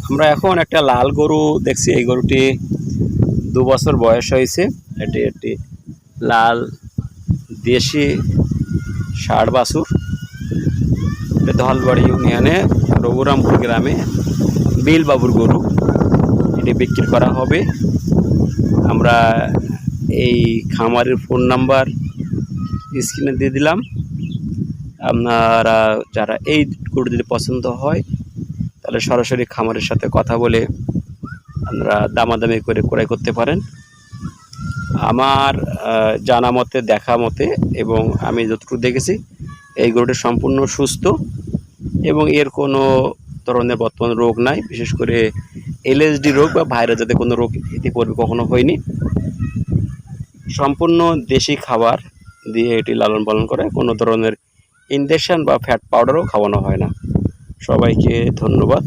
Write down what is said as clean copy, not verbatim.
আমরা এখন একটা লাল গরু দেখছি। এই গরুটি 2 বছর বয়স হয়েছে। এটি একটি লাল দেশি ষাঁড় বাছুর। ধলবাড়ি ইউনিয়নে রঘুরামপুর গ্রামে বিলবাবুর গরু। এটি বিক্রি করা হবে। আমরা এই খামারের ফোন নাম্বার স্ক্রিনে দিয়ে দিলাম। আপনারা যারা এই গরু যদি পছন্দ হয় তাহলে সরাসরি খামারের সাথে কথা বলে আপনারা দামাদামি করে ক্রয় করতে পারেন। আমার জানা মতে, দেখা মতে এবং আমি যতটুকু দেখেছি, এই গরুটি সম্পূর্ণ সুস্থ এবং এর কোনো ধরনের বর্তমান রোগ নাই। বিশেষ করে এলএসডি রোগ বা ভাইরাস জাতীয় কোনো রোগ ইতিপূর্বে কখনো হয়নি। সম্পূর্ণ দেশি খাবার দিয়ে এটি লালন পালন করে। কোনো ধরনের ইনজেকশন বা ফ্যাট পাউডারও খাওয়ানো হয় না। সবাইকে ধন্যবাদ।